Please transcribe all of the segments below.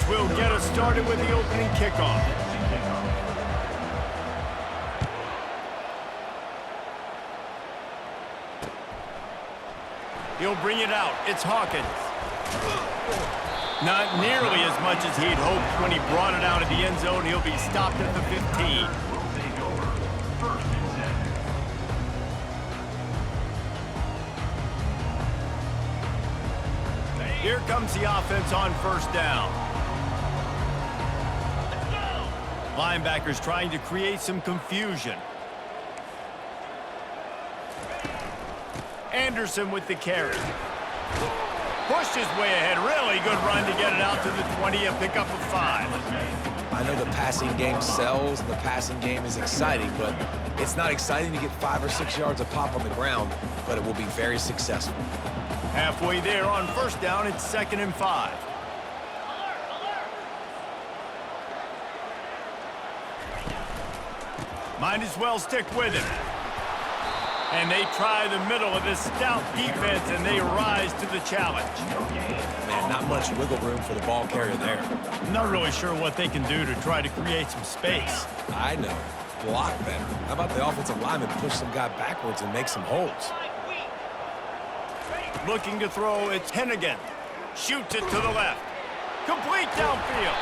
defense will get us started with the opening kickoff. He'll bring it out. It's Hawkins. Not nearly as much as he'd hoped when he brought it out of the end zone. He'll be stopped at the 15. Here comes the offense on first down. Linebackers trying to create some confusion. Anderson with the carry. Pushed his way ahead. Really good run to get it out to the 20, a pickup of 5. I know the passing game sells and the passing game is exciting, but it's not exciting to get 5 or 6 yards a pop on the ground, but it will be very successful. Halfway there on first down, it's 2nd and 5. Might as well stick with him. And they try the middle of this stout defense, and they rise to the challenge. Man, not much wiggle room for the ball carrier there. I'm not really sure what they can do to try to create some space. I know. Block better. How about the offensive lineman push some guy backwards and make some holes? Looking to throw, it's Hennigan. Shoots it to the left. Complete downfield.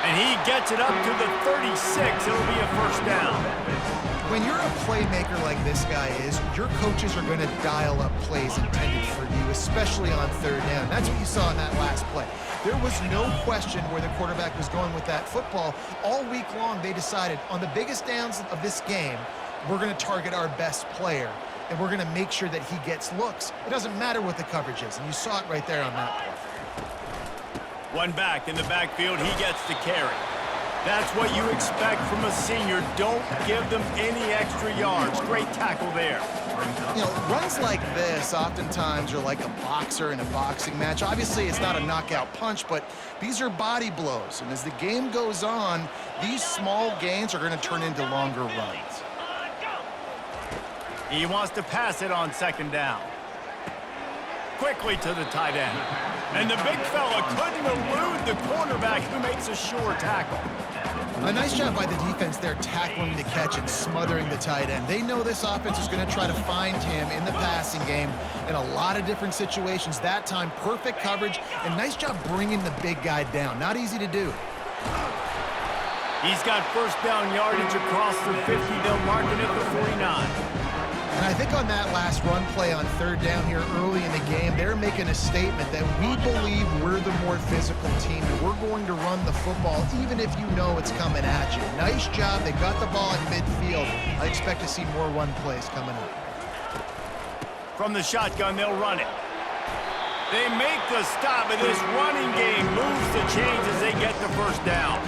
And he gets it up to the 36. It'll be a first down. When you're a playmaker like this guy is, your coaches are going to dial up plays intended for you, especially on third down. That's what you saw in that last play. There was no question where the quarterback was going with that football. All week long, they decided on the biggest downs of this game, we're going to target our best player, and we're going to make sure that he gets looks. It doesn't matter what the coverage is, and you saw it right there on that play. One back in the backfield, he gets the carry. That's what you expect from a senior. Don't give them any extra yards. Great tackle there. You know, runs like this oftentimes are like a boxer in a boxing match. Obviously, it's not a knockout punch, but these are body blows. And as the game goes on, these small gains are going to turn into longer runs. He wants to pass it on 2nd down. Quickly to the tight end. And the big fella couldn't elude the cornerback who makes a sure tackle. A nice job by the defense there tackling the catch and smothering the tight end. They know this offense is going to try to find him in the passing game in a lot of different situations. That time, perfect coverage, and nice job bringing the big guy down. Not easy to do. He's got first down yardage across the 50. They'll mark it at the 49. And I think on that last run play on third down here early in the game, they're making a statement that we believe we're the more physical team and we're going to run the football even if you know it's coming at you. Nice job. They got the ball in midfield. I expect to see more run plays coming up. From the shotgun, they'll run it. They make the stop, and this running game moves the chains as they get the first down.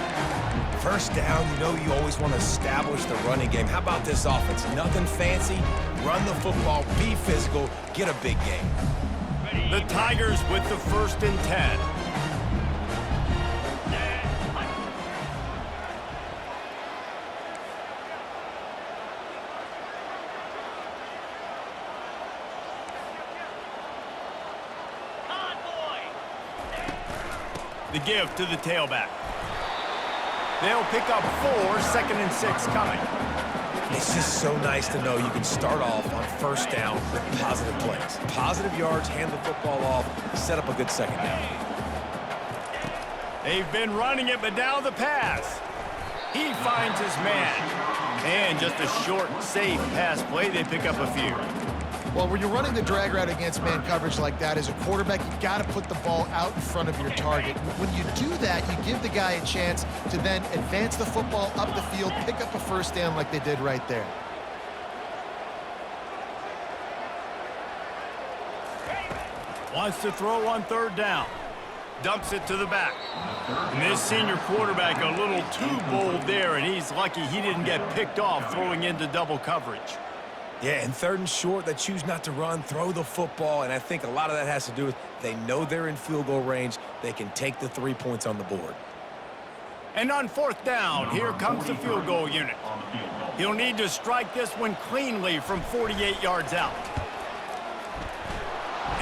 First down, you know you always want to establish the running game. How about this offense? Nothing fancy. Run the football, be physical, get a big game. The Tigers with the 1st and 10. The give to the tailback. They'll pick up 4, 2nd and 6 coming. It's just so nice to know you can start off on first down with positive plays. Positive yards, hand the football off, set up a good 2nd down. They've been running it, but now the pass. He finds his man. And just a short, safe pass play, they pick up a few. Well, when you're running the drag route against man coverage like that, as a quarterback, you got to put the ball out in front of your target. When you do that, you give the guy a chance to then advance the football up the field, pick up a first down like they did right there. Wants to throw on 3rd down. Dumps it to the back. And this senior quarterback a little too bold there, and he's lucky he didn't get picked off throwing into double coverage. Yeah, and 3rd and short, they choose not to run, throw the football, and I think a lot of that has to do with they know they're in field goal range. They can take the 3 points on the board. And on 4th down, here comes the field goal unit. He'll need to strike this one cleanly from 48 yards out.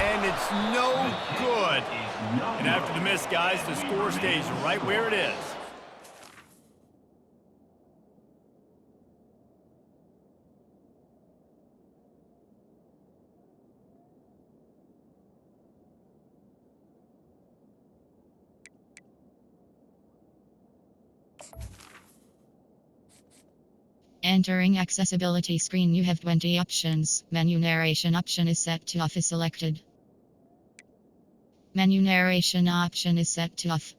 And it's no good. And after the miss, guys, the score stays right where it is. Entering accessibility screen, you have 20 options. Menu narration option is set to off is selected. Menu narration option is set to off.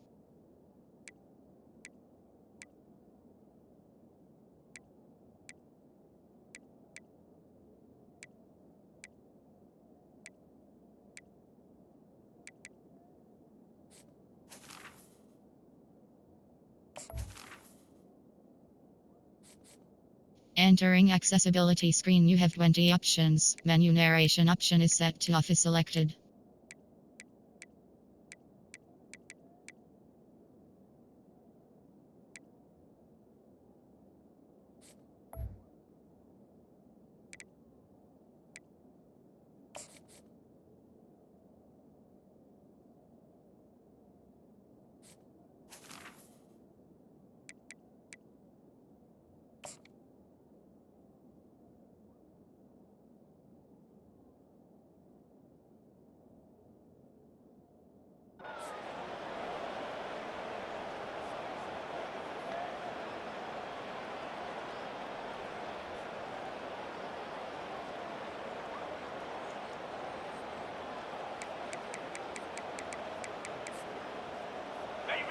Entering accessibility screen, you have 20 options. Menu narration option is set to off is selected.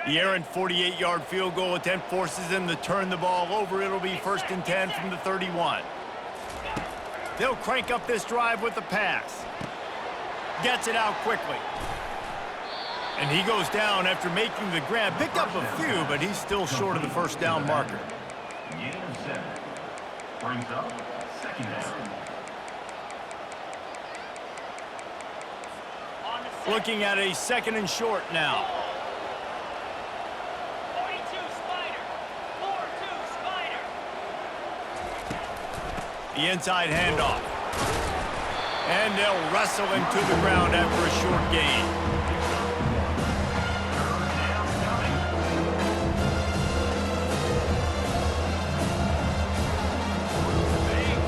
The errant 48-yard field goal attempt forces them to turn the ball over. It'll be 1st and 10 from the 31. They'll crank up this drive with the pass. Gets it out quickly. And he goes down after making the grab. Picked up a few, but he's still short of the first down marker. Brings up 2nd down. Looking at a 2nd and short now. The inside handoff. And they'll wrestle him to the ground after a short gain.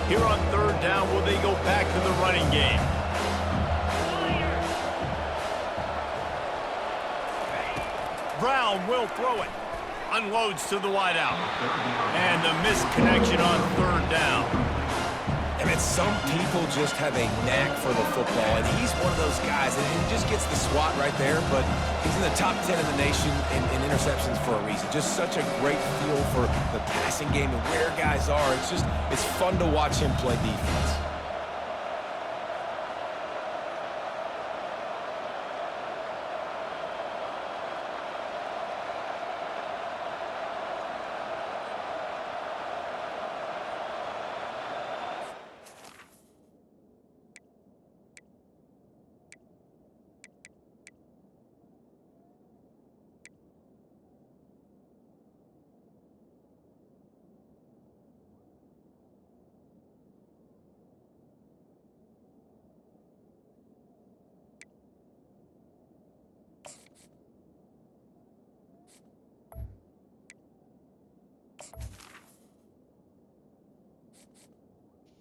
Here on 3rd down, will they go back to the running game? Brown will throw it. Unloads to the wideout. And the missed connection on 3rd down. I mean, some people just have a knack for the football, and he's one of those guys, and he just gets the swat right there, but he's in the top 10 in the nation in interceptions for a reason. Just such a great feel for the passing game and where guys are. It's fun to watch him play defense.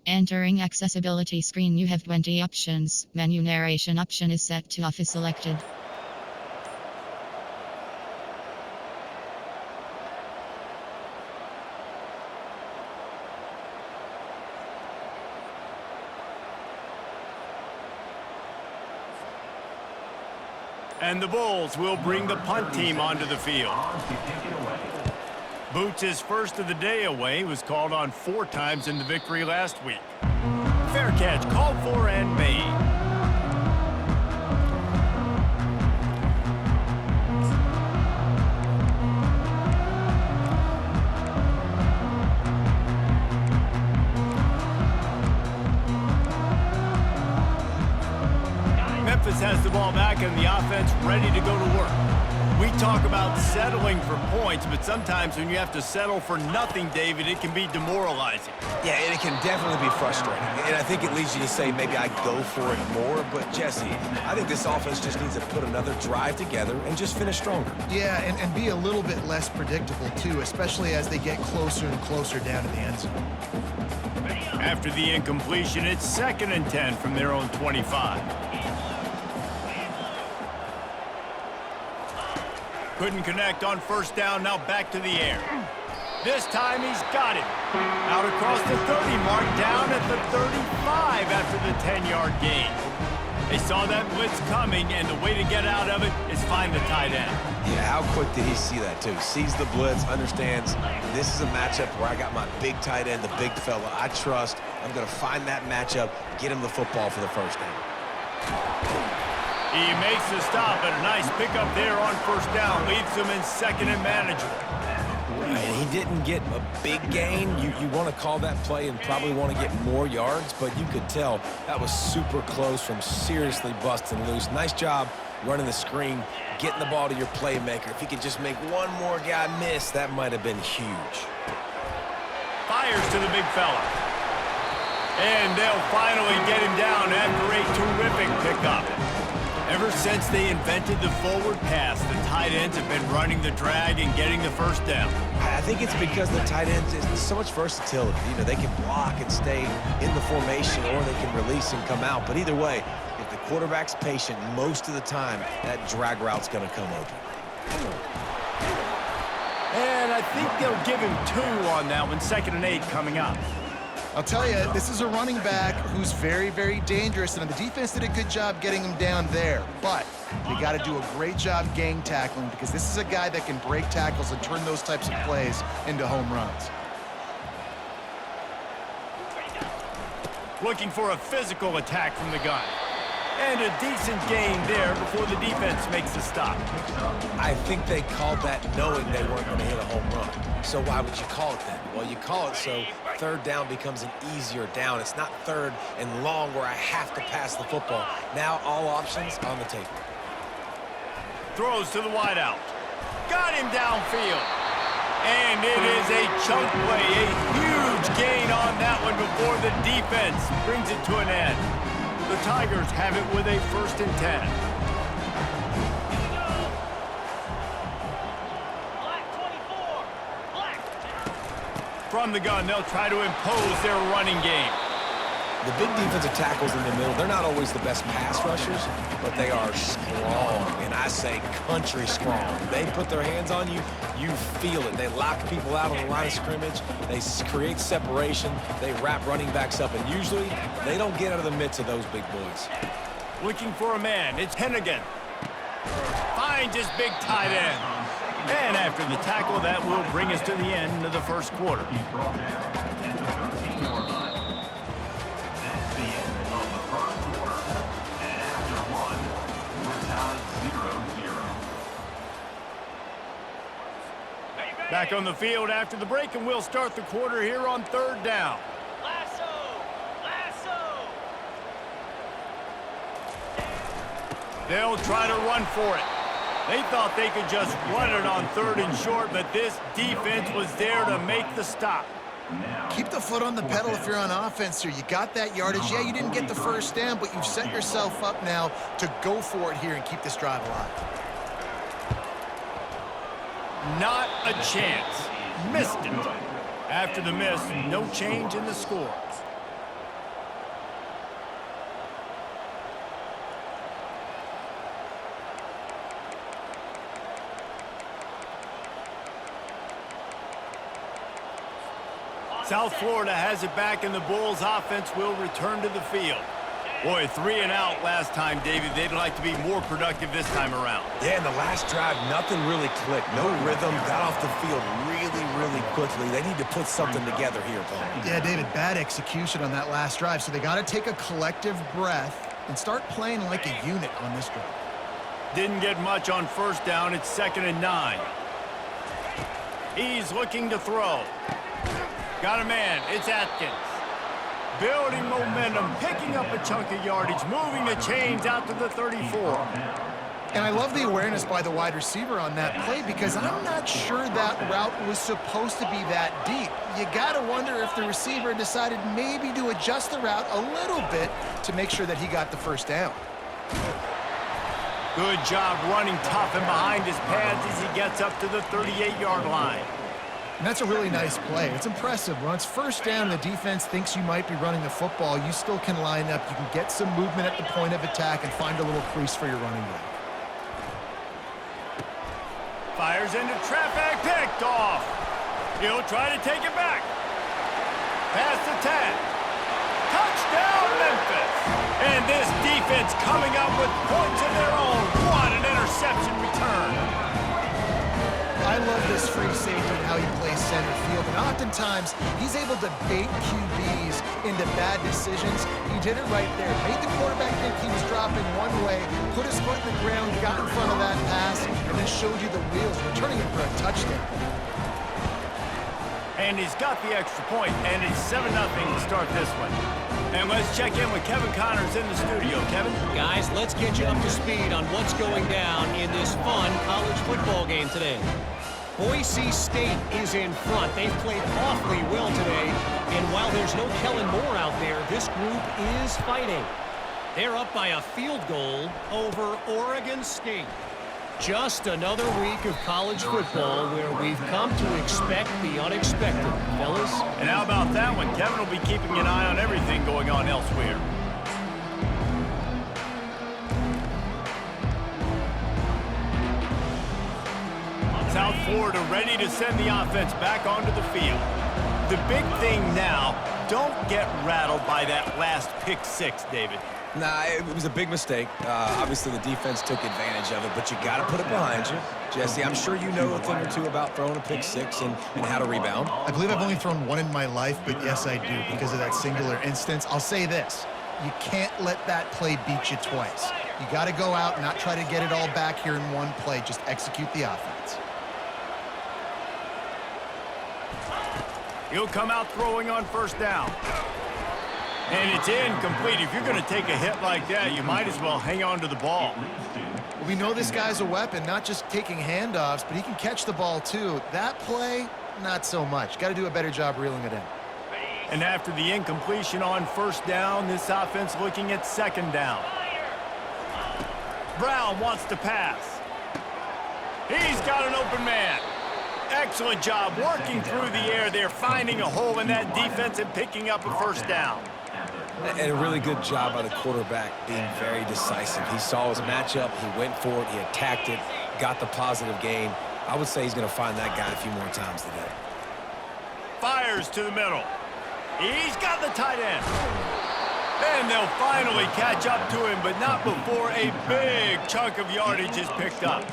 Entering accessibility screen, you have 20 options. Menu narration option is set to off is selected. And the Bulls will bring the punt team onto the field. Boots' first of the day away was called on 4 times in the victory last week. Fair catch called for and made. Memphis has the ball back and the offense ready to go to work. We talk about settling for points, but sometimes when you have to settle for nothing, David, it can be demoralizing. Yeah, and it can definitely be frustrating. And I think it leads you to say maybe I go for it more. But, Jesse, I think this offense just needs to put another drive together and just finish stronger. Yeah, and be a little bit less predictable, too, especially as they get closer and closer down to the end zone. After the incompletion, it's 2nd and 10 from their own 25. Couldn't connect on 1st down, now back to the air. This time he's got it. Out across the 30 mark, down at the 35 after the 10-yard gain. They saw that blitz coming, and the way to get out of it is find the tight end. Yeah, how quick did he see that, too? Sees the blitz, understands this is a matchup where I got my big tight end, the big fella I trust. I'm going to find that matchup, get him the football for the 1st down. He makes the stop, and a nice pickup there on 1st down. Leaves them in 2nd and manageable. And he didn't get a big gain. You want to call that play and probably want to get more yards, but you could tell that was super close from seriously busting loose. Nice job running the screen, getting the ball to your playmaker. If he could just make one more guy miss, that might have been huge. Fires to the big fella. And they'll finally get him down after a terrific pickup. Ever since they invented the forward pass, the tight ends have been running the drag and getting the 1st down. I think it's because the tight ends is so much versatility. You know, they can block and stay in the formation, or they can release and come out. But either way, if the quarterback's patient most of the time, that drag route's going to come open. And I think they'll give him 2 on that one, 2nd and 8 coming up. I'll tell you, this is a running back who's very, very dangerous, and the defense did a good job getting him down there. But you got to do a great job gang tackling, because this is a guy that can break tackles and turn those types of plays into home runs. Looking for a physical attack from the gun. And a decent gain there before the defense makes the stop. I think they called that knowing they weren't going to hit a home run. So why would you call it that? Well, you call it so 3rd down becomes an easier down. It's not 3rd and long where I have to pass the football. Now all options on the table. Throws to the wideout. Got him downfield. And it is a chunk play, a huge gain on that one before the defense brings it to an end. The Tigers have it with a 1st and 10. From the gun, they'll try to impose their running game. The big defensive tackles in the middle, they're not always the best pass rushers, but they are strong, and I say country strong. They put their hands on you, you feel it. They lock people out on the line of scrimmage. They create separation. They wrap running backs up, and usually they don't get out of the midst of those big boys. Looking for a man. It's Hennigan. Finds his big tight end. And after the tackle, that will bring us to the end of the 1st quarter. Back on the field after the break, and we'll start the quarter here on 3rd down. They'll try to run for it. They thought they could just run it on 3rd and short, but this defense was there to make the stop. Keep the foot on the pedal if you're on offense here. You got that yardage. Yeah, you didn't get the 1st down, but you've set yourself up now to go for it here and keep this drive alive. Not a chance. Missed it. After the miss, no change in the score. South Florida has it back, and the Bulls offense will return to the field. Boy, 3 and out last time, David. They'd like to be more productive this time around. Yeah, in the last drive, nothing really clicked. No rhythm, got off the field really, really quickly. They need to put something together here, Paul. Yeah, David, bad execution on that last drive, so they got to take a collective breath and start playing like a unit on this drive. Didn't get much on 1st down. It's 2nd and 9. He's looking to throw. Got a man. It's Atkins. Building momentum, picking up a chunk of yardage, moving the chains out to the 34. And I love the awareness by the wide receiver on that play because I'm not sure that route was supposed to be that deep. You got to wonder if the receiver decided maybe to adjust the route a little bit to make sure that he got the first down. Good job running tough and behind his pads as he gets up to the 38-yard line. And that's a really nice play. It's impressive. When it's first down and the defense thinks you might be running the football, you still can line up. You can get some movement at the point of attack and find a little crease for your running back. Fires into traffic, picked off. He'll try to take it back. Pass to 10. Touchdown, Memphis. And this defense coming up with points of their own. What an interception return. I love this free safety and how he plays center field. And oftentimes, he's able to bait QBs into bad decisions. He did it right there. Made the quarterback think he was dropping one way, put his foot in the ground, got in front of that pass, and then showed you the wheels, returning it for a touchdown. And he's got the extra point, and it's 7-0 to start this one. And let's check in with Kevin Connors in the studio. Kevin? Guys, let's get you up to speed on what's going down in this fun college football game today. Boise State is in front. They've played awfully well today, and while there's no Kellen Moore out there, this group is fighting. They're up by a field goal over Oregon State. Just another week of college football where we've come to expect the unexpected, fellas. And how about that one? Kevin will be keeping an eye on everything going on elsewhere. South Florida ready to send the offense back onto the field. The big thing now, don't get rattled by that last pick six, David. Nah, it was a big mistake. Obviously, the defense took advantage of it, but you got to put it behind you. Jesse, I'm sure you know a thing or two about throwing a pick six and how to rebound. I believe I've only thrown one in my life, but yes, I do, because of that singular instance. I'll say this. You can't let that play beat you twice. You got to go out and not try to get it all back here in one play. Just execute the offense. He'll come out throwing on first down. And it's incomplete. If you're going to take a hit like that, you might as well hang on to the ball. We know this guy's a weapon, not just taking handoffs, but he can catch the ball too. That play, not so much. Got to do a better job reeling it in. And after the incompletion on first down, this offense looking at second down. Brown wants to pass. He's got an open man. Excellent job working through the air there, finding a hole in that defense and picking up a first down. And a really good job by the quarterback being very decisive. He saw his matchup, he went for it, he attacked it, got the positive gain. I would say he's going to find that guy a few more times today. Fires to the middle. He's got the tight end. And they'll finally catch up to him, but not before a big chunk of yardage is picked up.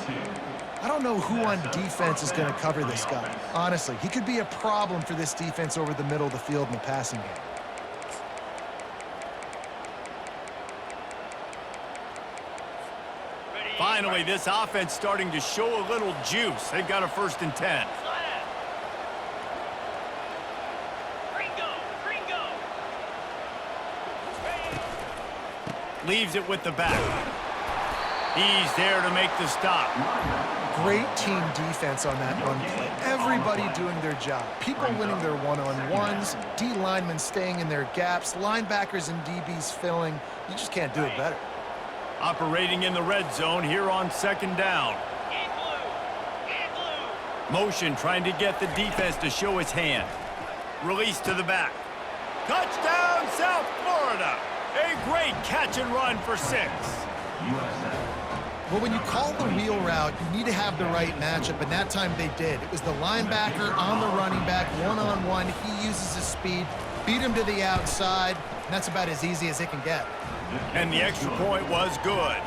I don't know who on defense is going to cover this guy. Honestly, he could be a problem for this defense over the middle of the field in the passing game. Finally, this offense starting to show a little juice. They've got a 1st and 10. Leaves it with the back. He's there to make the stop. Great team defense on that run play. Everybody doing their job. People winning their one-on-ones, D linemen staying in their gaps, linebackers and DBs filling. You just can't do it better. Operating in the red zone here on second down. Motion trying to get the defense to show his hand. Release to the back. Touchdown, South Florida. A great catch and run for 6. Well, when you call the wheel route, you need to have the right matchup, and that time they did. It was the linebacker on the running back, one-on-one. He uses his speed, beat him to the outside, and that's about as easy as it can get. And the extra point was good.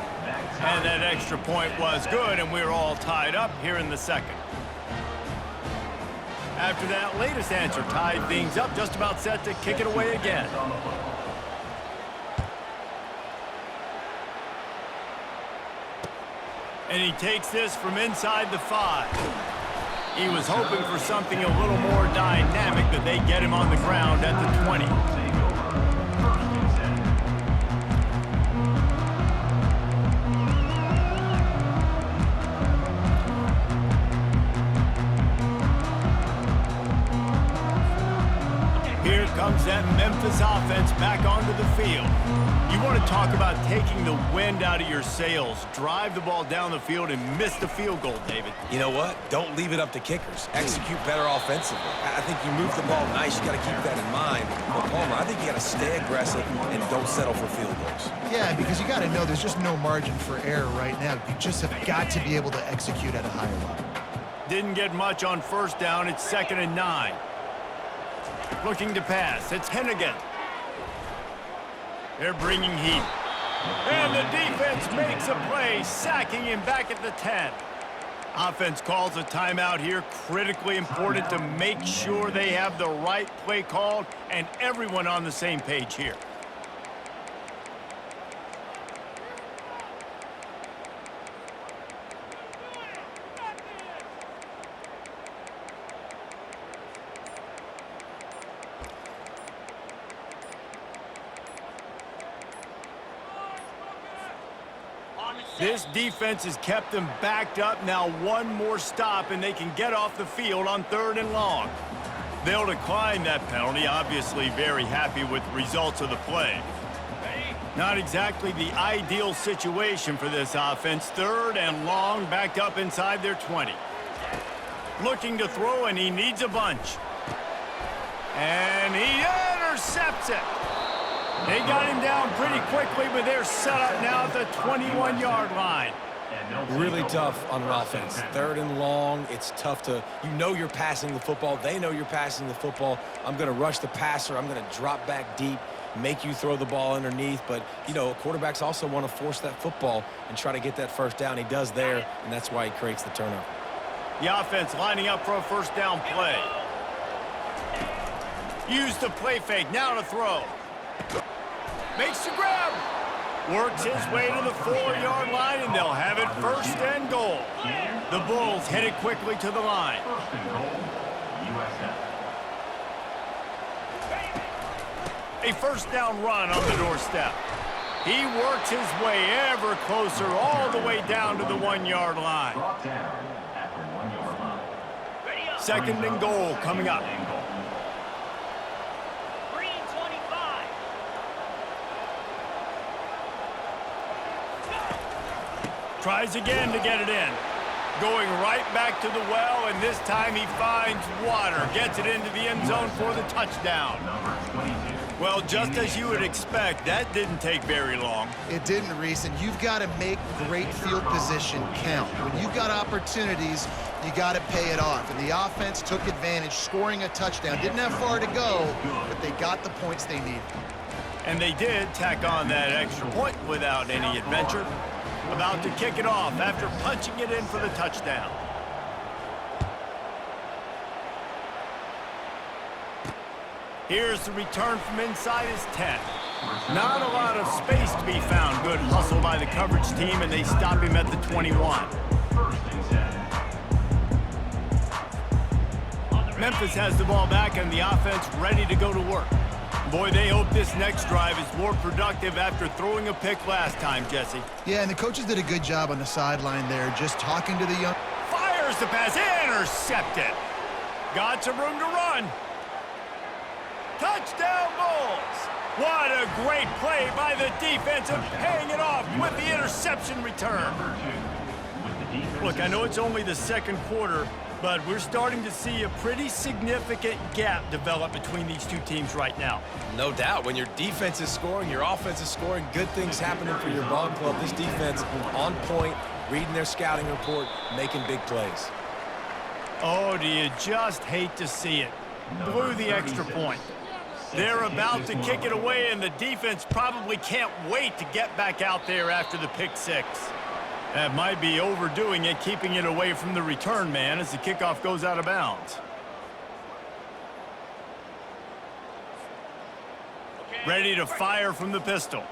And that extra point was good, and we're all tied up here in the second. After that latest answer tied things up, just about set to kick it away again. And he takes this from inside the 5. He was hoping for something a little more dynamic, but they get him on the ground at the 20. brings that Memphis offense back onto the field. You want to talk about taking the wind out of your sails. Drive the ball down the field and miss the field goal, David. You know what? Don't leave it up to kickers. Execute better offensively. I think you move the ball nice. You got to keep that in mind. But Palmer, I think you got to stay aggressive and don't settle for field goals. Yeah, because you got to know there's just no margin for error right now. You just have got to be able to execute at a higher level. Didn't get much on first down. It's 2nd and 9. Looking to pass. It's Hennigan. They're bringing heat. And the defense makes a play, sacking him back at the 10. Offense calls a timeout here. Critically important to make sure they have the right play called and everyone on the same page here. This defense has kept them backed up. Now one more stop, and they can get off the field on 3rd and long. They'll decline that penalty, obviously very happy with the results of the play. Not exactly the ideal situation for this offense. 3rd and long, backed up inside their 20. Looking to throw, and he needs a bunch. And he intercepts it. They got him down pretty quickly, but they're set up now at the 21-yard line. Really tough on an offense. 3rd and long, it's tough to, you know you're passing the football. They know you're passing the football. I'm going to rush the passer. I'm going to drop back deep, make you throw the ball underneath. But, you know, quarterbacks also want to force that football and try to get that first down. He does there, and that's why he creates the turnover. The offense lining up for a first down play. Use the play fake, now to throw. Makes the grab. Works his way to the 4-yard line, and they'll have it 1st and goal. The Bulls headed quickly to the line. 1st and goal, USF. A first down run on the doorstep. He works his way ever closer all the way down to the 1-yard line. Brought down at the 1-yard line. 2nd and goal coming up. Tries again to get it in. Going right back to the well, and this time he finds water. Gets it into the end zone for the touchdown. Well, just as you would expect, that didn't take very long. It didn't, Reese, and you've got to make great field position count. When you've got opportunities, you got to pay it off. And the offense took advantage, scoring a touchdown. Didn't have far to go, but they got the points they needed. And they did tack on that extra point without any adventure. About to kick it off after punching it in for the touchdown. Here's the return from inside his 10. Not a lot of space to be found. Good hustle by the coverage team, and they stop him at the 21. Memphis has the ball back, and the offense ready to go to work. Boy, they hope this next drive is more productive after throwing a pick last time, Jesse. Yeah, and the coaches did a good job on the sideline there, just talking to the young... Fires the pass, intercepted. Got some room to run. Touchdown Bulls. What a great play by the defense and paying it off with the interception return. Look, I know it's only the 2nd quarter, but we're starting to see a pretty significant gap develop between these two teams right now. No doubt. When your defense is scoring, your offense is scoring, good things happening for your ball club. This defense on point, reading their scouting report, making big plays. Oh, do you just hate to see it? Blew the extra point. They're about to kick it away, and the defense probably can't wait to get back out there after the pick 6. That might be overdoing it, keeping it away from the return man as the kickoff goes out of bounds. Ready to fire from the pistol.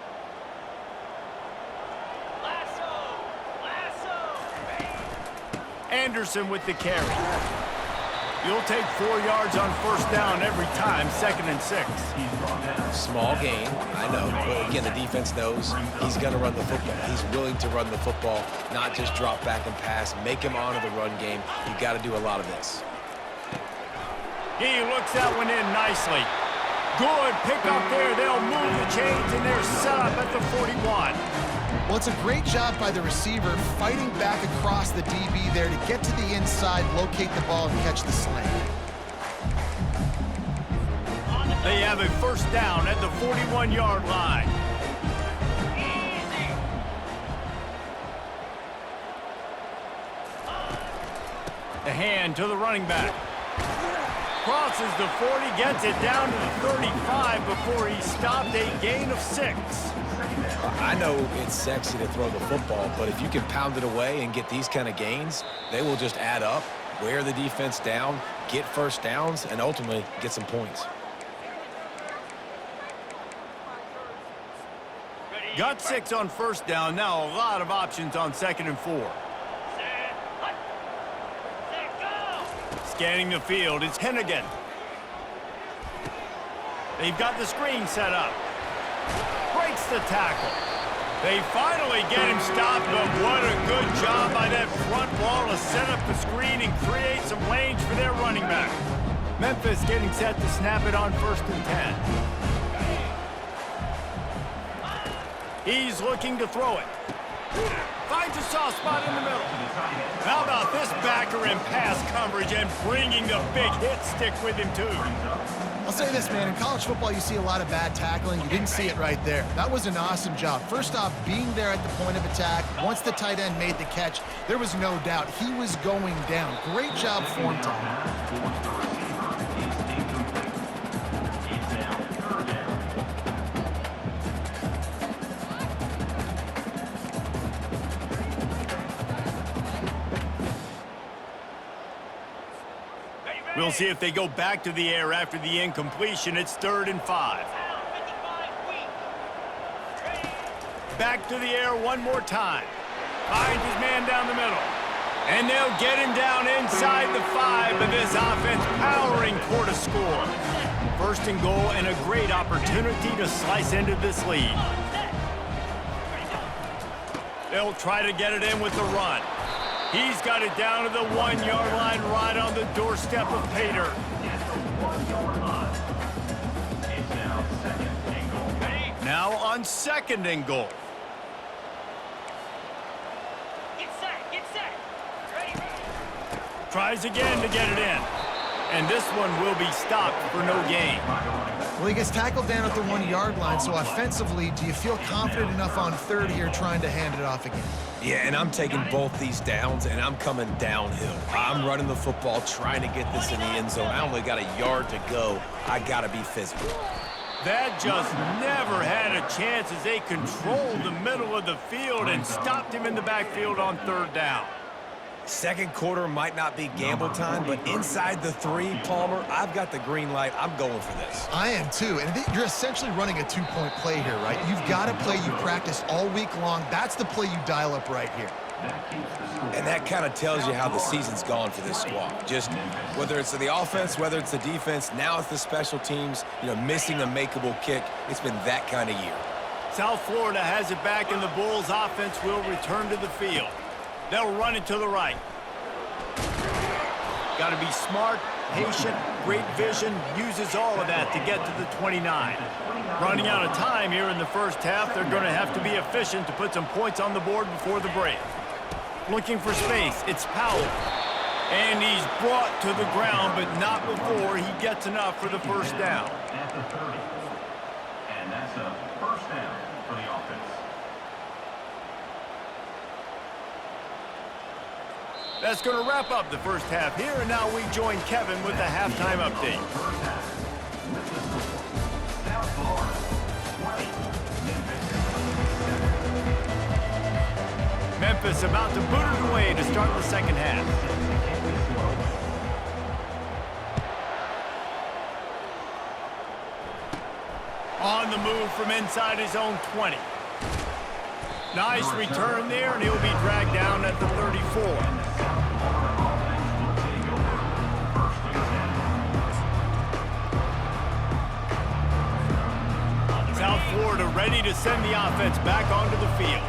Anderson with the carry. You'll take 4 yards on first down every time, 2nd and 6. Small gain, I know. But again, the defense knows he's going to run the football. He's willing to run the football, not just drop back and pass. Make him honor the run game. You got to do a lot of this. He looks that one in nicely. Good pick up there. They'll move the chains, and they're set up at the 41. Well, it's a great job by the receiver fighting back across the DB there to get to the inside, locate the ball, and catch the slant. They have a first down at the 41-yard line. The hand to the running back. Crosses the 40, gets it down to the 35 before he stopped, a gain of 6. I know it's sexy to throw the football, but if you can pound it away and get these kind of gains, they will just add up, wear the defense down, get first downs, and ultimately get some points. Got 6 on first down. Now a lot of options on 2nd and 4. Scanning the field, it's Hennigan. They've got the screen set up. Breaks the tackle. They finally get him stopped, but what a good job by that front wall to set up the screen and create some lanes for their running back. Memphis getting set to snap it on 1st and 10. He's looking to throw it. Finds a soft spot in the middle. How about this backer in pass coverage and bringing the big hit stick with him, too? I'll say this, man. In college football, you see a lot of bad tackling. You didn't see it right there. That was an awesome job. First off, being there at the point of attack. Once the tight end made the catch, there was no doubt he was going down. Great job form time. We'll see if they go back to the air after the incompletion. It's 3rd and 5. Back to the air one more time. Finds his man down the middle. And they'll get him down inside the 5, but this offense powering toward a score. 1st and goal and a great opportunity to slice into this lead. They'll try to get it in with the run. He's got it down to the 1-yard line right on the doorstep of Pater. Now on 2nd and goal. Get set. Ready. Tries again to get it in. And this one will be stopped for no gain. Well, he gets tackled down at the 1-yard line, so offensively, do you feel confident enough on 3rd here trying to hand it off again? Yeah, and I'm taking both these downs, and I'm coming downhill. I'm running the football, trying to get this in the end zone. I only got a yard to go. I got to be physical. That just never had a chance as they controlled the middle of the field and stopped him in the backfield on 3rd down. Second quarter might not be gamble time, but inside the 3, Palmer, I've got the green light. I'm going for this. I am too, and you're essentially running a 2-point play here, right? You've got a play you practice all week long. That's the play you dial up right here. And that kind of tells you how the season's gone for this squad. Just whether it's the offense, whether it's the defense, now it's the special teams, missing a makeable kick. It's been that kind of year. South Florida has it back, and the Bulls offense will return to the field. They'll run it to the right. Got to be smart, patient, great vision, uses all of that to get to the 29. Running out of time here in the first half, they're going to have to be efficient to put some points on the board before the break. Looking for space, it's Powell. And he's brought to the ground, but not before he gets enough for the first down. At the 30. And that's a first down for the offense. That's going to wrap up the first half here, and now we join Kevin with the halftime update. Memphis about to boot it away to start the second half. On the move from inside his own 20. Nice return there, and he'll be dragged down at the 34. South Florida ready to send the offense back onto the field.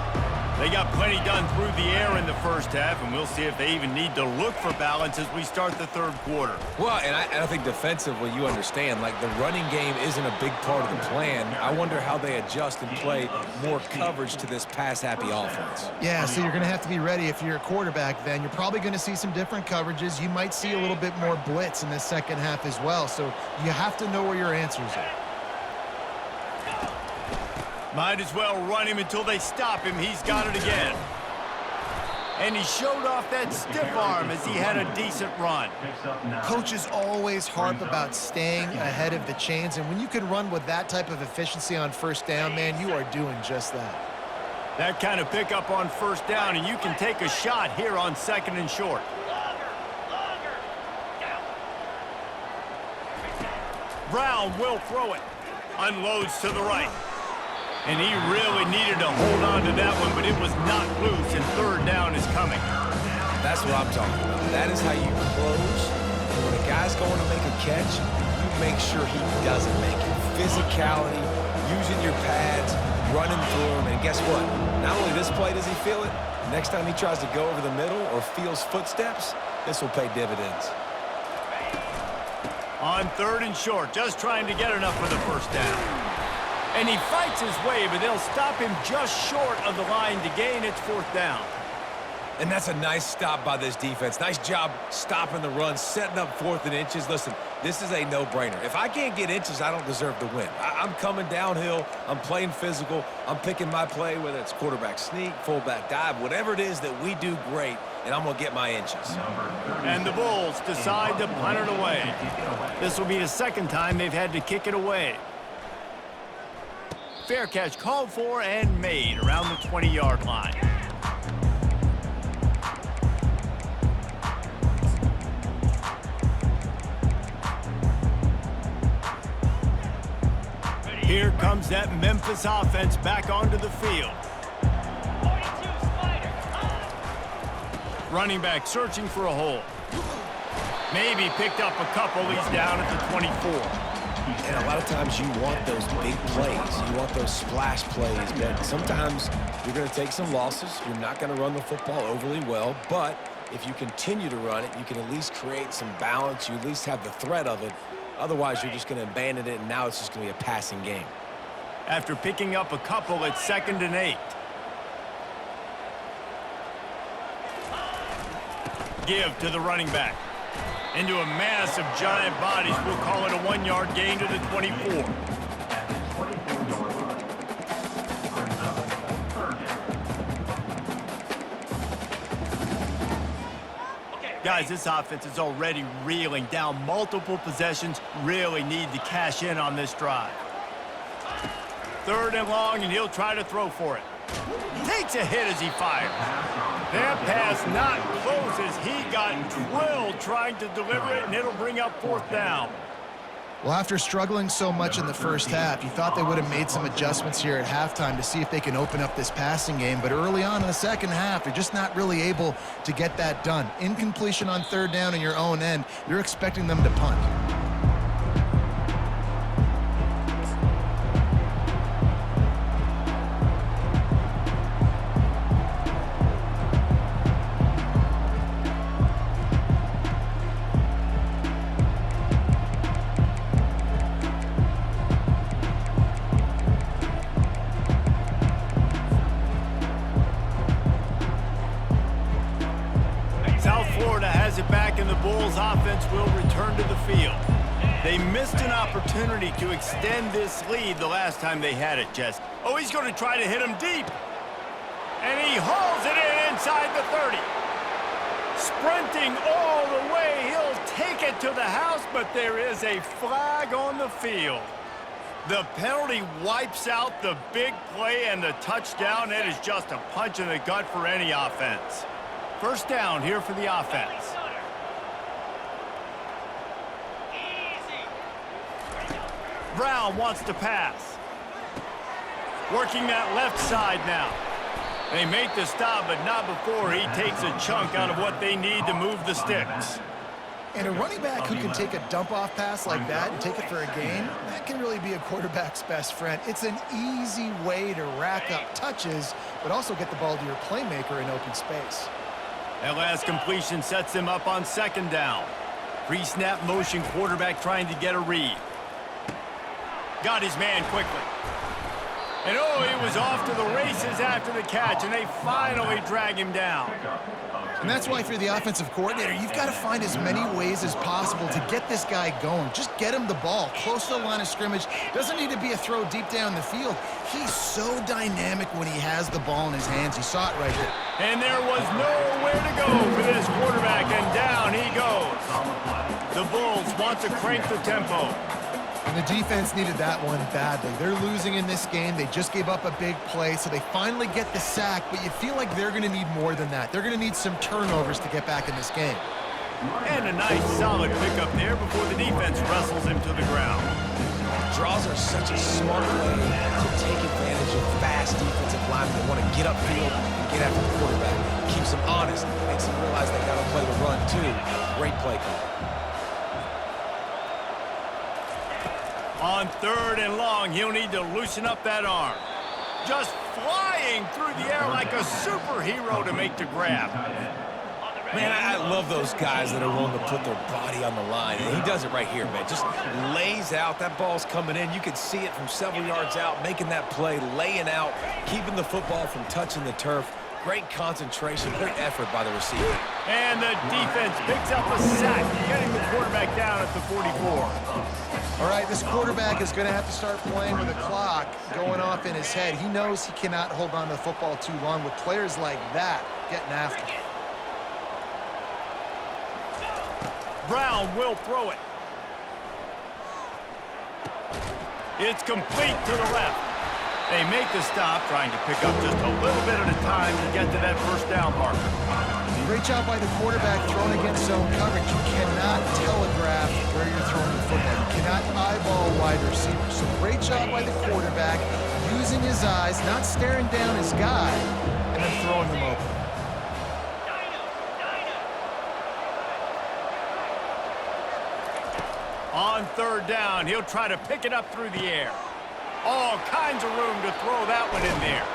They got plenty done through the air in the first half, and we'll see if they even need to look for balance as we start the third quarter. Well, and I think defensively, you understand, like the running game isn't a big part of the plan. I wonder how they adjust and play more coverage to this pass-happy offense. Yeah, so you're going to have to be ready if you're a quarterback then. You're probably going to see some different coverages. You might see a little bit more blitz in the second half as well, so you have to know where your answers are. Might as well run him until they stop him. He's got it again. And he showed off that stiff arm as he had a decent run. Coaches always harp about staying ahead of the chains, and when you can run with that type of efficiency on first down, man, you are doing just that. That kind of pickup on first down, and you can take a shot here on second and short. Brown will throw it. Unloads to the right. And he really needed to hold on to that one, but it was not loose, and third down is coming. That's what I'm talking about. That is how you close. And when a guy's going to make a catch, you make sure he doesn't make it. Physicality, using your pads, running through him, and guess what? Not only this play does he feel it, next time he tries to go over the middle or feels footsteps, this will pay dividends. On third and short, just trying to get enough for the first down. And he fights his way, but they'll stop him just short of the line to gain. It's fourth down. And that's a nice stop by this defense. Nice job stopping the run, setting up fourth and inches. Listen, this is a no-brainer. If I can't get inches, I don't deserve to win. I'm coming downhill. I'm playing physical. I'm picking my play, whether it's quarterback sneak, fullback dive, whatever it is that we do great, and I'm going to get my inches. And the Bulls decide to punt it away. This will be the second time they've had to kick it away. Fair catch called for and made around the 20-yard line. Here comes that Memphis offense back onto the field. Running back searching for a hole. Maybe picked up a couple. He's down at the 24. And a lot of times you want those big plays. You want those splash plays. But sometimes you're going to take some losses. You're not going to run the football overly well. But if you continue to run it, you can at least create some balance. You at least have the threat of it. Otherwise, you're just going to abandon it, and now it's just going to be a passing game. After picking up a couple, it's 2nd and 8. Give to the running back. Into a mass of giant bodies. We'll call it a 1-yard gain to the 24. Guys, this offense is already reeling down multiple possessions. Really need to cash in on this drive. 3rd and long, and he'll try to throw for it. Takes a hit as he fires. That pass not close as he got drilled trying to deliver it, and it'll bring up 4th down. Well, after struggling so much in the first half, you thought they would have made some adjustments here at halftime to see if they can open up this passing game. But early on in the second half, they're just not really able to get that done. Incompletion on 3rd down in your own end, you're expecting them to punt. Offense will return to the field. They missed an opportunity to extend this lead the last time they had it, Jess. Oh, he's going to try to hit him deep. And he hauls it in inside the 30. Sprinting all the way, he'll take it to the house, but there is a flag on the field. The penalty wipes out the big play and the touchdown. It is just a punch in the gut for any offense. First down here for the offense. Brown wants to pass. Working that left side now. They make the stop, but not before he takes a chunk out of what they need to move the sticks. And a running back who can take a dump-off pass like that and take it for a gain, that can really be a quarterback's best friend. It's an easy way to rack up touches, but also get the ball to your playmaker in open space. That last completion sets him up on second down. Pre-snap motion, quarterback trying to get a read. Got his man quickly. And oh, he was off to the races after the catch, and they finally drag him down. And that's why if you're the offensive coordinator, you've got to find as many ways as possible to get this guy going. Just get him the ball close to the line of scrimmage. Doesn't need to be a throw deep down the field. He's so dynamic when he has the ball in his hands. You saw it right there. And there was nowhere to go for this quarterback, and down he goes. The Bulls want to crank the tempo. And the defense needed that one badly. They're losing in this game. They just gave up a big play, so they finally get the sack, but you feel like they're going to need more than that. They're going to need some turnovers to get back in this game. And a nice solid pickup there before the defense wrestles him to the ground. Draws are such a smart way to take advantage of fast defensive linemen. They want to get upfield and get after the quarterback. Keeps them honest. Makes them realize they got to play the run, too. Great play call. On third and long, he'll need to loosen up that arm. Just flying through the air like a superhero to make the grab. Man, I love those guys that are willing to put their body on the line. And he does it right here, man. Just lays out. That ball's coming in. You can see it from several yards out, making that play, laying out, keeping the football from touching the turf. Great concentration, great effort by the receiver. And the defense picks up a sack, getting the quarterback down at the 44. All right, this quarterback is going to have to start playing with a clock going off in his head. He knows he cannot hold on to the football too long with players like that getting after him. Brown will throw it. It's complete to the left. They make the stop, trying to pick up just a little bit at a time to get to that first down marker. Great job by the quarterback throwing against zone coverage. You cannot telegraph where you're throwing the football. You cannot eyeball wide receivers. So great job by the quarterback using his eyes, not staring down his guy, and then throwing them open. On third down, he'll try to pick it up through the air. All kinds of room to throw that one in there.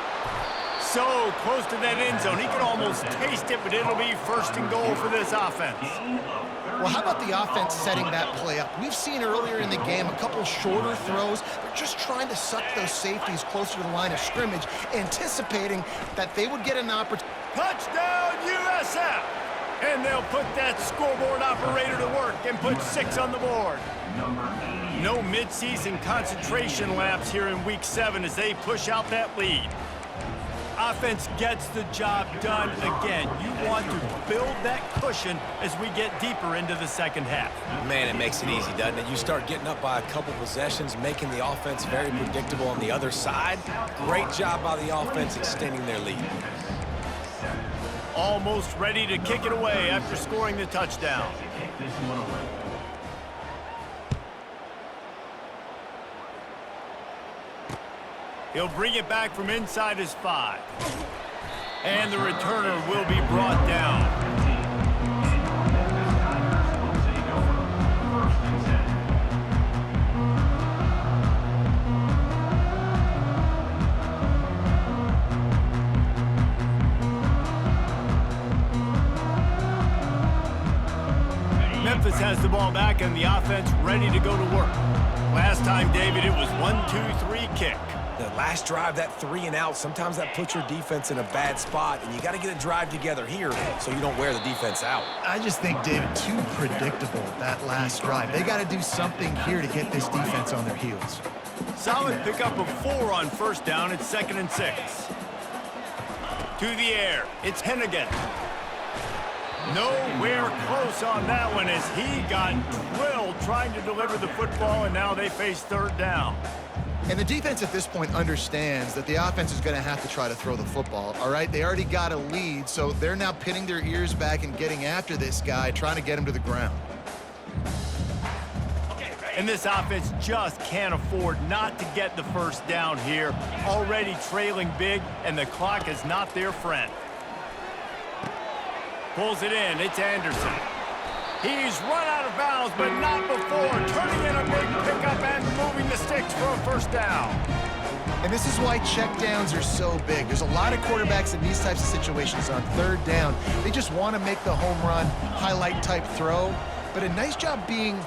So close to that end zone, he can almost taste it, but it'll be first and goal for this offense. Well, how about the offense setting that play up? We've seen earlier in the game a couple shorter throws. They're just trying to suck those safeties closer to the line of scrimmage, anticipating that they would get an opportunity. Touchdown, USF! And they'll put that scoreboard operator to work and put 6 on the board. No midseason concentration laps here in Week 7 as they push out that lead. Offense gets the job done again. You want to build that cushion as we get deeper into the second half. Man, it makes it easy, doesn't it? You start getting up by a couple possessions, making the offense very predictable on the other side. Great job by the offense extending their lead. Almost ready to kick it away after scoring the touchdown. He'll bring it back from inside his 5. And the returner will be brought down. Memphis has the ball back and the offense ready to go to work. Last time, David, it was 1-2-3 kick. The last drive, that 3 and out, sometimes that puts your defense in a bad spot, and you got to get a drive together here so you don't wear the defense out. I just think, David, too predictable, that last drive. They got to do something here to get this defense on their heels. Solid pickup of 4 on first down. It's 2nd and 6. To the air. It's Hennigan. Nowhere close on that one as he got drilled trying to deliver the football, and now they face third down. And the defense at this point understands that the offense is going to have to try to throw the football, all right? They already got a lead, so they're now pinning their ears back and getting after this guy, trying to get him to the ground. And this offense just can't afford not to get the first down here. Already trailing big, and the clock is not their friend. Pulls it in. It's Anderson. He's run out of bounds, but not before turning in a big pickup and moving the sticks for a first down. And this is why checkdowns are so big. There's a lot of quarterbacks in these types of situations on third down. They just want to make the home run, highlight type throw. But a nice job being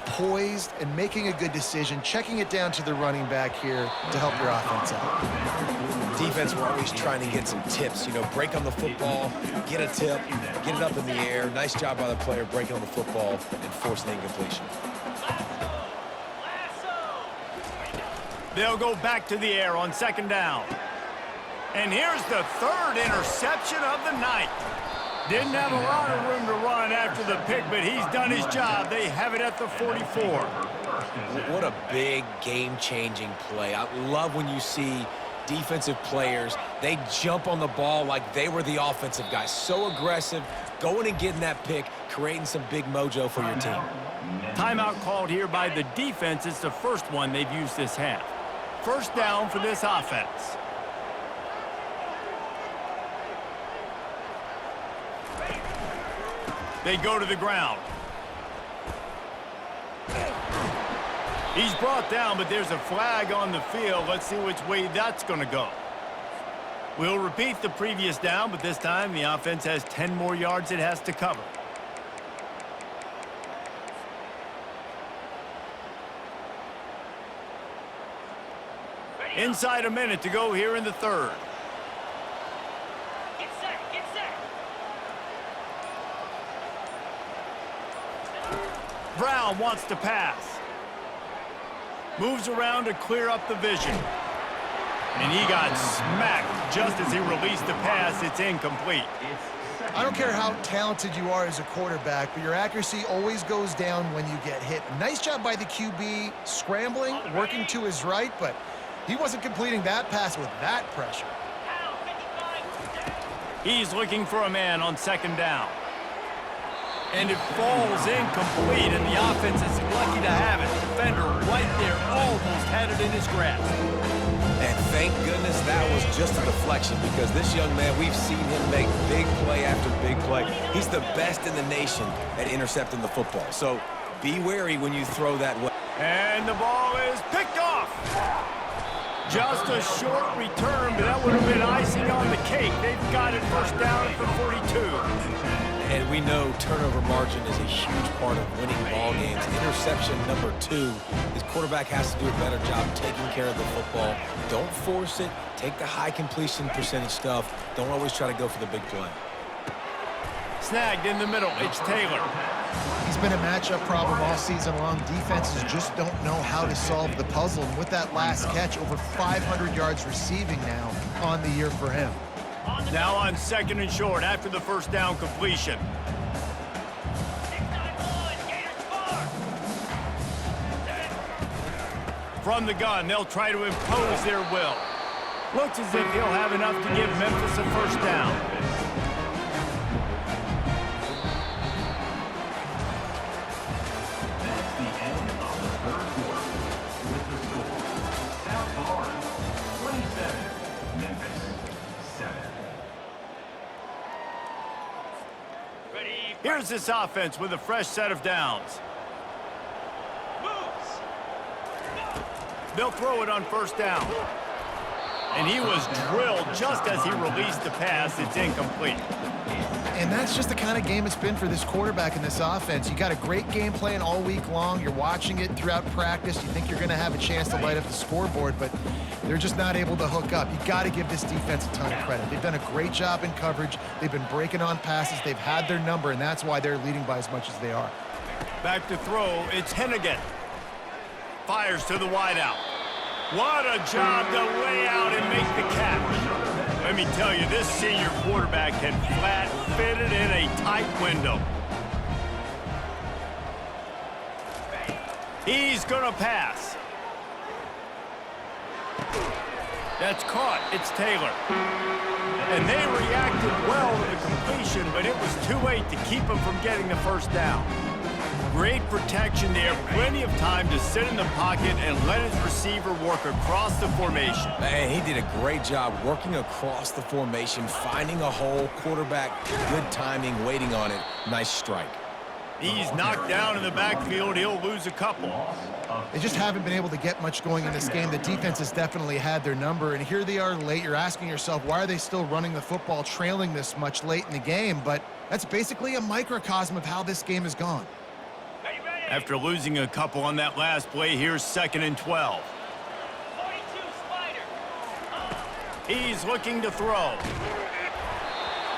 poised and making a good decision, checking it down to the running back here to help your offense out. Defense, we're always trying to get some tips. You know, break on the football, get a tip, get it up in the air. Nice job by the player breaking on the football and forcing the incompletion. They'll go back to the air on second down. And here's the third interception of the night. Didn't have a lot of room to run after the pick, but he's done his job. They have it at the 44. What a big game-changing play. I love when you see defensive players, they jump on the ball like they were the offensive guys. So aggressive, going and getting that pick, creating some big mojo for your team. Timeout called here by the defense. It's the first one they've used this half. First down for this offense. They go to the ground. He's brought down, but there's a flag on the field. Let's see which way that's going to go. We'll repeat the previous down, but this time the offense has 10 more yards it has to cover. Inside a minute to go here in the third. Get set, get set. Brown wants to pass. Moves around to clear up the vision. And he got smacked just as he released the pass. It's incomplete. I don't care how talented you are as a quarterback, but your accuracy always goes down when you get hit. Nice job by the QB scrambling, working to his right, but he wasn't completing that pass with that pressure. He's looking for a man on second down. And it falls incomplete, and the offense is lucky to have it. Defender right there almost had it in his grasp. And thank goodness that was just a deflection, because this young man, we've seen him make big play after big play. He's the best in the nation at intercepting the football. So be wary when you throw that way. And the ball is picked off. Just a short return, but that would have been icing on the cake. They've got it first down at the 42. And we know turnover margin is a huge part of winning ball games. Interception number 2. This quarterback has to do a better job taking care of the football. Don't force it. Take the high completion percentage stuff. Don't always try to go for the big play. Snagged in the middle. It's Taylor. He's been a matchup problem all season long. Defenses just don't know how to solve the puzzle. And with that last catch, over 500 yards receiving now on the year for him. Now on second and short after the first down completion. From the gun, they'll try to impose their will. Looks as if he'll have enough to give Memphis a first down. That's the end of the third quarter. With the score, South Florida 27, Memphis 7. Here's this offense with a fresh set of downs. They'll throw it on first down. And he was drilled just as he released the pass. It's incomplete. And that's just the kind of game it's been for this quarterback in this offense. You got a great game plan all week long. You're watching it throughout practice. You think you're going to have a chance to light up the scoreboard, but they're just not able to hook up. You got to give this defense a ton of credit. They've done a great job in coverage. They've been breaking on passes. They've had their number, and that's why they're leading by as much as they are. Back to throw. It's Hennigan. Fires to the wideout. What a job to lay out and make the catch. Let me tell you, this senior quarterback can flat fit it in a tight window. He's going to pass. That's caught. It's Taylor. And they reacted well to the completion, but it was too late to keep him from getting the first down. Great protection there. Plenty of time to sit in the pocket and let his receiver work across the formation. Man, he did a great job working across the formation, finding a hole, quarterback, good timing, waiting on it. Nice strike. He's knocked down in the backfield. He'll lose a couple. They just haven't been able to get much going in this game. The defense has definitely had their number, and here they are late. You're asking yourself, why are they still running the football, trailing this much late in the game? But that's basically a microcosm of how this game has gone. After losing a couple on that last play, here's 2nd and 12. He's looking to throw.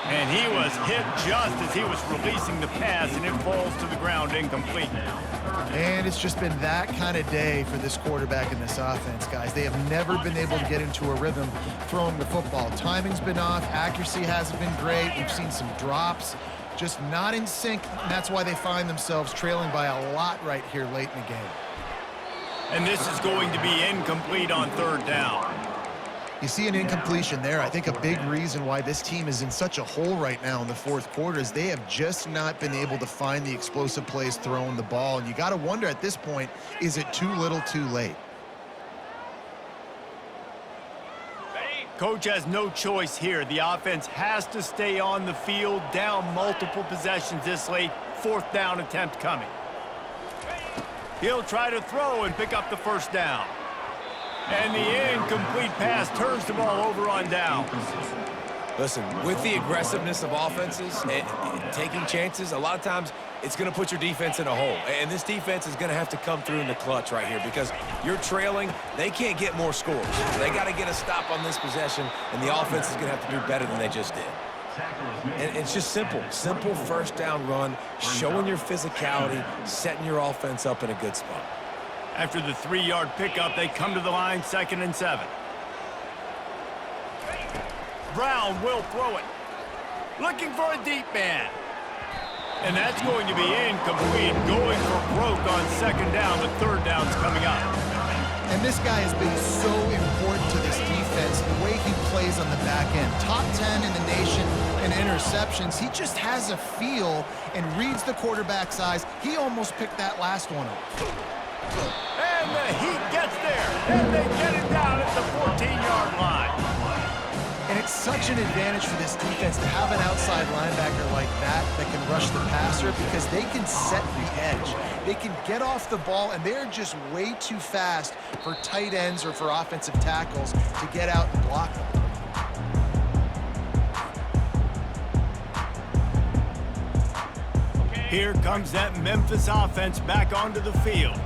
And he was hit just as he was releasing the pass, and it falls to the ground incomplete. And it's just been that kind of day for this quarterback in this offense, guys. They have never been able to get into a rhythm throwing the football. Timing's been off. Accuracy hasn't been great. We've seen some drops. Just not in sync, and that's why they find themselves trailing by a lot right here late in the game. And this is going to be incomplete on 3rd down. You see an incompletion there. I think a big reason why this team is in such a hole right now in the 4th quarter is they have just not been able to find the explosive plays throwing the ball. And you got to wonder at this point, is it too little too late? Coach has no choice here. The offense has to stay on the field, down multiple possessions this late. 4th down attempt coming. He'll try to throw and pick up the 1st down. And the incomplete pass turns the ball over on down. Listen, with the aggressiveness of offenses and taking chances, a lot of times it's going to put your defense in a hole. And this defense is going to have to come through in the clutch right here because you're trailing. They can't get more scores. They got to get a stop on this possession, and the offense is going to have to do better than they just did. And it's just simple 1st down run, showing your physicality, setting your offense up in a good spot. After the 3-yard pickup, they come to the line, 2nd and 7. Brown will throw it. Looking for a deep man. And that's going to be incomplete. Going for broke on 2nd down. The 3rd down's coming up. And this guy has been so important to this defense, the way he plays on the back end. Top 10 in the nation in interceptions. He just has a feel and reads the quarterback's eyes. He almost picked that last one off. And the Heat gets there, and they get it down at the 14-yard line. And it's such an advantage for this defense to have an outside linebacker like that can rush the passer because they can set the edge. They can get off the ball, and they're just way too fast for tight ends or for offensive tackles to get out and block them. Here comes that Memphis offense back onto the field.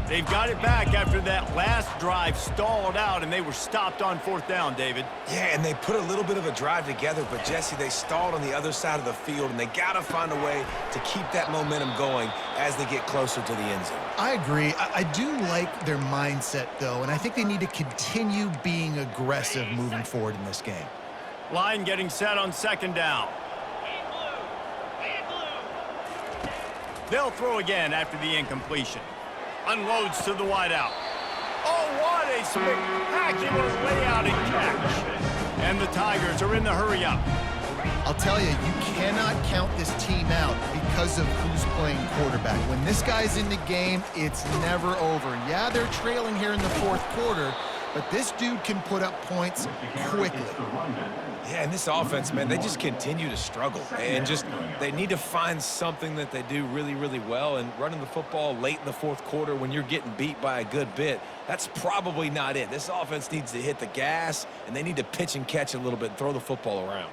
They've got it back after that last drive stalled out, and they were stopped on 4th down, David. Yeah, and they put a little bit of a drive together, but, Jesse, they stalled on the other side of the field, and they got to find a way to keep that momentum going as they get closer to the end zone. I agree. I do like their mindset, though, and I think they need to continue being aggressive moving forward in this game. Line getting set on 2nd down. They'll throw again after the incompletion. Unloads to the wideout. Oh, what a spectacular layout and catch. And the Tigers are in the hurry-up. I'll tell you, you cannot count this team out because of who's playing quarterback. When this guy's in the game, it's never over. Yeah, they're trailing here in the 4th quarter, but this dude can put up points quickly. Yeah, and this offense, man, they just continue to struggle. And they need to find something that they do really, really well. And running the football late in the 4th quarter when you're getting beat by a good bit, that's probably not it. This offense needs to hit the gas, and they need to pitch and catch a little bit and throw the football around.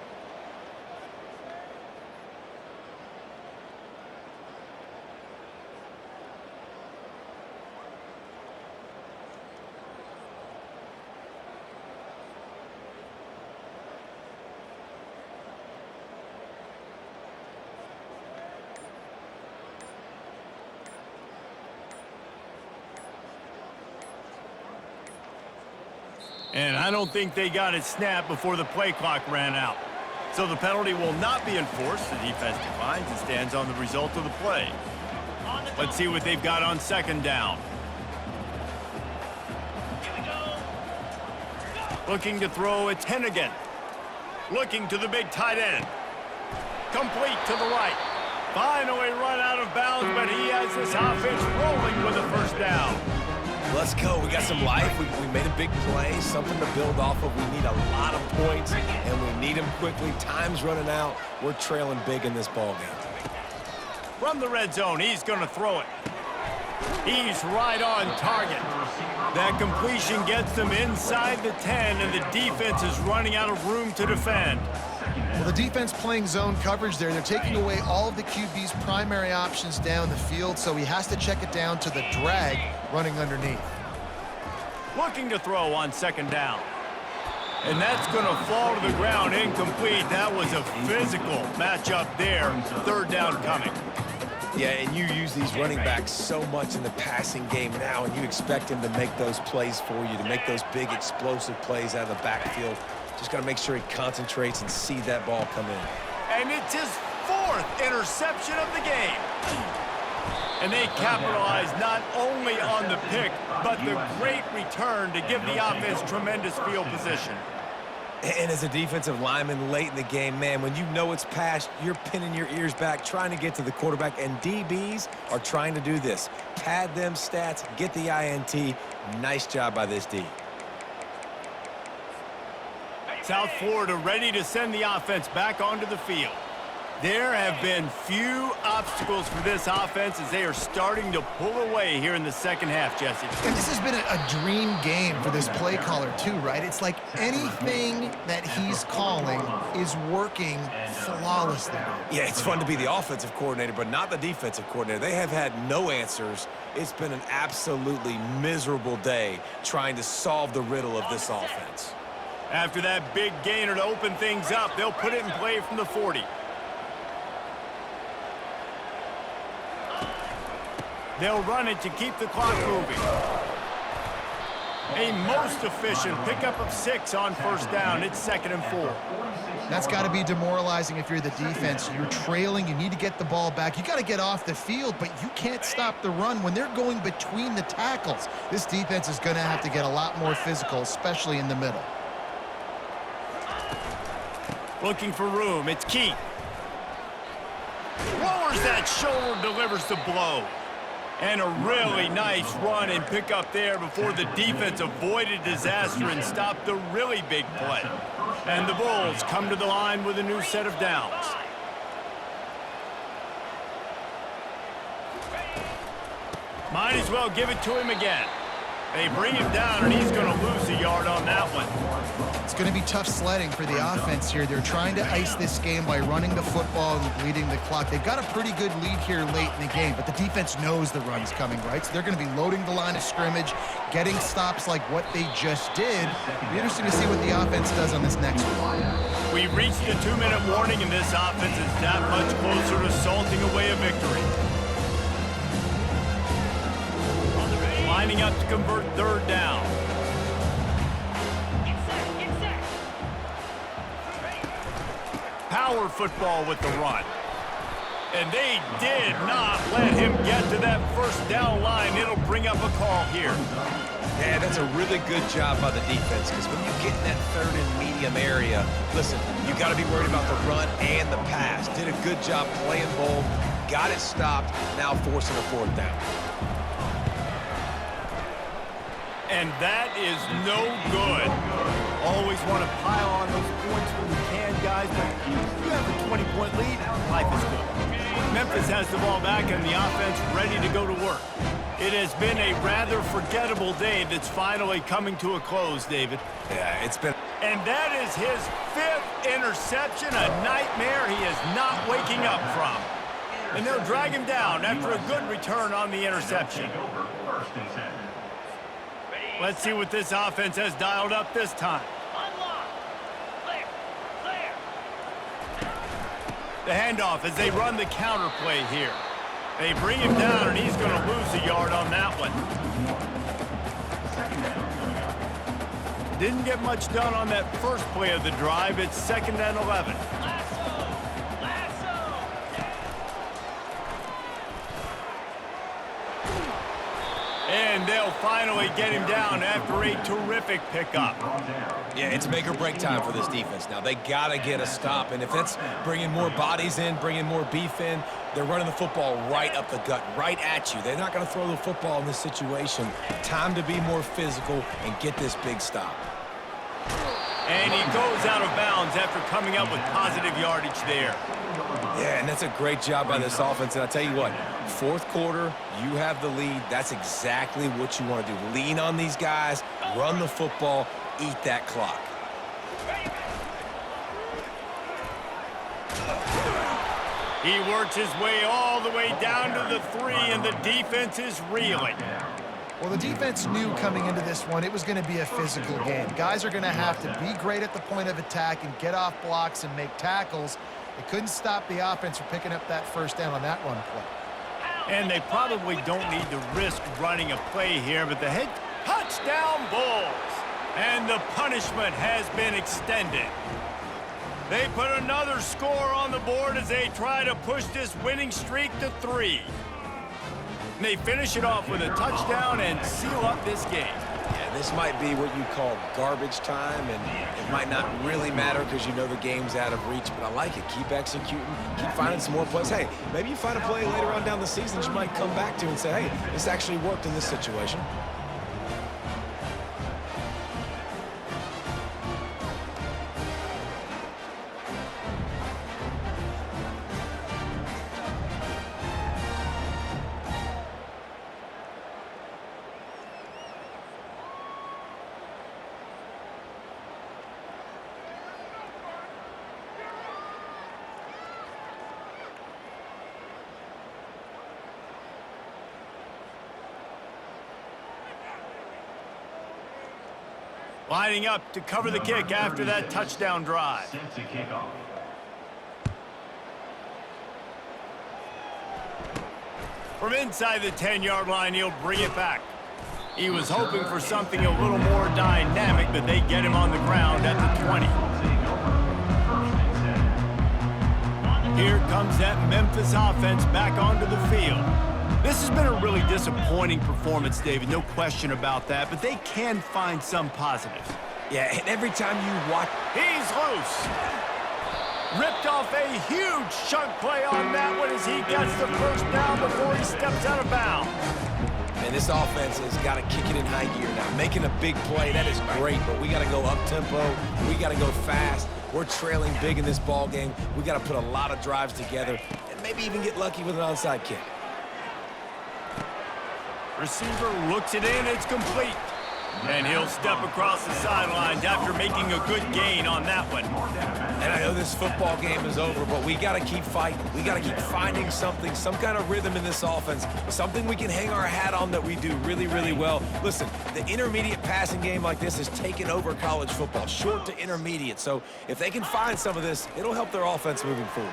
And I don't think they got it snapped before the play clock ran out. So the penalty will not be enforced. The defense declines and stands on the result of the play. Let's see what they've got on 2nd down. Looking to throw, it's Hennigan. Looking to the big tight end. Complete to the right. Finally run out of bounds, but he has this offense rolling with a 1st down. Let's go. We got some life. We made a big play, something to build off of. We need a lot of points, and we need them quickly. Time's running out. We're trailing big in this ball game. From the red zone, he's going to throw it. He's right on target. That completion gets them inside the 10, and the defense is running out of room to defend. Well, the defense playing zone coverage there. They're taking away all of the QB's primary options down the field, so he has to check it down to the drag running underneath. Looking to throw on second down. And that's going to fall to the ground incomplete. That was a physical matchup there. Third down coming. Yeah, and you use these running backs so much in the passing game now, and you expect him to make those plays for you, to make those big explosive plays out of the backfield. Just got to make sure he concentrates and see that ball come in. And it's his 4th interception of the game. And they capitalize not only on the pick, but the great return to give the offense tremendous field position. And as a defensive lineman late in the game, man, when you know it's past, you're pinning your ears back, trying to get to the quarterback, and DBs are trying to do this. Pad them stats, get the INT. Nice job by this D. South Florida ready to send the offense back onto the field. There have been few obstacles for this offense as they are starting to pull away here in the second half, Jesse. And this has been a dream game for this play caller too, right? It's like anything that he's calling is working flawlessly. Yeah, it's fun to be the offensive coordinator, but not the defensive coordinator. They have had no answers. It's been an absolutely miserable day trying to solve the riddle of this offense. After that big gainer to open things up, they'll put it in play from the 40. They'll run it to keep the clock moving. A most efficient pickup of 6 on first down. It's 2nd and 4. That's got to be demoralizing if you're the defense. You're trailing. You need to get the ball back. You got to get off the field, but you can't stop the run when they're going between the tackles. This defense is going to have to get a lot more physical, especially in the middle. Looking for room. It's Keith. Lowers that shoulder, delivers the blow. And a really nice run and pick up there before the defense avoided disaster and stopped the really big play. And the Bulls come to the line with a new set of downs. Might as well give it to him again. They bring him down, and he's going to lose a yard on that one. It's going to be tough sledding for the offense here. They're trying to ice this game by running the football and bleeding the clock. They've got a pretty good lead here late in the game, but the defense knows the run's coming, right? So they're going to be loading the line of scrimmage, getting stops like what they just did. It'll be interesting to see what the offense does on this next one. We reached the 2-minute warning, and this offense is that much closer to salting away a victory. Lining up to convert third down. Power football with the run. And they did not let him get to that first down line. It'll bring up a call here. Yeah, that's a really good job by the defense, because when you get in that third and medium area, listen, you got to be worried about the run and the pass. Did a good job playing both, got it stopped, now forcing a fourth down. And that is no good. Always want to pile on those points when you can, guys, but you have a 20-point lead, life is good. Memphis has the ball back and the offense ready to go to work. It has been a rather forgettable day that's finally coming to a close, David. Yeah, it's been... And that is his 5th interception, a nightmare he is not waking up from. And they'll drag him down after a good return on the interception. Let's see what this offense has dialed up this time. The handoff as they run the counter play here. They bring him down, and he's going to lose a yard on that one. Didn't get much done on that first play of the drive. It's 2nd and 11. And they'll finally get him down after a terrific pickup. Yeah, it's make or break time for this defense now. They got to get a stop, and if that's bringing more bodies in, bringing more beef in, they're running the football right up the gut, right at you. They're not going to throw the football in this situation. Time to be more physical and get this big stop. And he goes out of bounds after coming up with positive yardage there. Yeah, and that's a great job by this offense. And I'll tell you what, fourth quarter, you have the lead. That's exactly what you want to do. Lean on these guys, run the football, eat that clock. He works his way all the way down to the 3, and the defense is reeling. Well, the defense knew coming into this one it was going to be a physical game. Guys are going to have to be great at the point of attack and get off blocks and make tackles. They couldn't stop the offense from picking up that first down on that run play. And they probably don't need to risk running a play here, but the head touchdown Bulls. And the punishment has been extended. They put another score on the board as they try to push this winning streak to 3. They finish it off with a touchdown and seal up this game. Yeah, this might be what you call garbage time, and it might not really matter because you know the game's out of reach, but I like it. Keep executing, keep finding some more plays. Hey, maybe you find a play later on down the season that you might come back to and say, hey, this actually worked in this situation. Lining up to cover the kick after that touchdown drive. Set to kickoff. From inside the 10-yard line, he'll bring it back. He was hoping for something a little more dynamic, but they get him on the ground at the 20. Here comes that Memphis offense back onto the field. This has been a really disappointing performance, David, no question about that, but they can find some positives. Yeah, and every time you watch... He's loose. Ripped off a huge chunk play on that one as he gets the first down before he steps out of bounds. And this offense has got to kick it in high gear now. Making a big play, that is great, but we got to go up-tempo. We got to go fast. We're trailing big in this ball game. We got to put a lot of drives together and maybe even get lucky with an onside kick. Receiver looks it in, it's complete. And he'll step across the sidelines after making a good gain on that one. And I know this football game is over, but we got to keep fighting. We got to keep finding something, some kind of rhythm in this offense, something we can hang our hat on that we do really, really well. Listen, the intermediate passing game like this has taken over college football, short to intermediate. So if they can find some of this, it'll help their offense moving forward.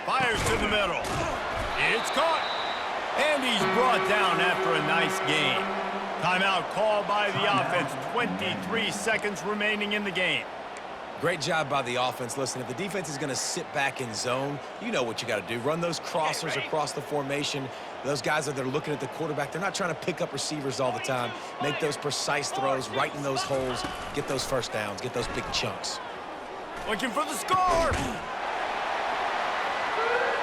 Fires to the middle. It's caught. And he's brought down after a nice gain. Timeout called by the offense. 23 seconds remaining in the game. Great job by the offense. Listen, if the defense is going to sit back in zone, you know what you got to do. Run those crossers across the formation. Those guys that are looking at the quarterback, they're not trying to pick up receivers all the time. Make those precise throws, right in those holes, get those first downs, get those big chunks. Looking for the score.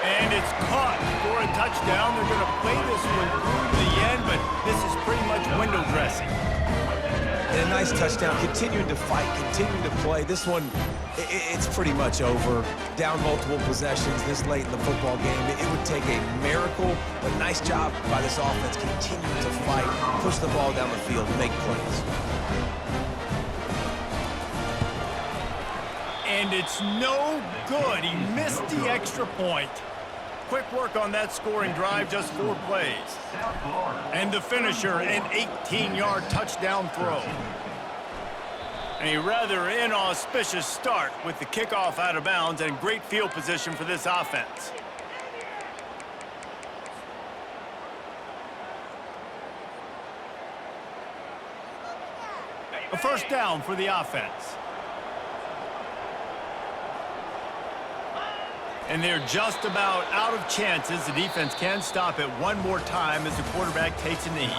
And it's caught for a touchdown. They're going to play this one through the end, but this is pretty much window dressing. And a nice touchdown, continuing to fight, continuing to play. This one, it's pretty much over. Down multiple possessions this late in the football game. It would take a miracle, but nice job by this offense continuing to fight, push the ball down the field, make plays. And it's no good. He missed the extra point. Quick work on that scoring drive, just 4 plays. And the finisher, an 18-yard touchdown throw. A rather inauspicious start with the kickoff out of bounds and great field position for this offense. A first down for the offense. And they're just about out of chances. The defense can stop it one more time as the quarterback takes a knee.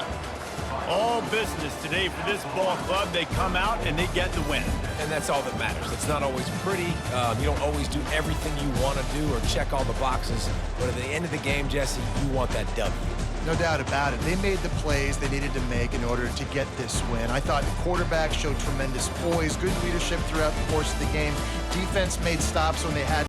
All business today for this ball club. They come out and they get the win. And that's all that matters. It's not always pretty. You don't always do everything you want to do or check all the boxes. But at the end of the game, Jesse, you want that W. No doubt about it. They made the plays they needed to make in order to get this win. I thought the quarterback showed tremendous poise, good leadership throughout the course of the game. Defense made stops when they had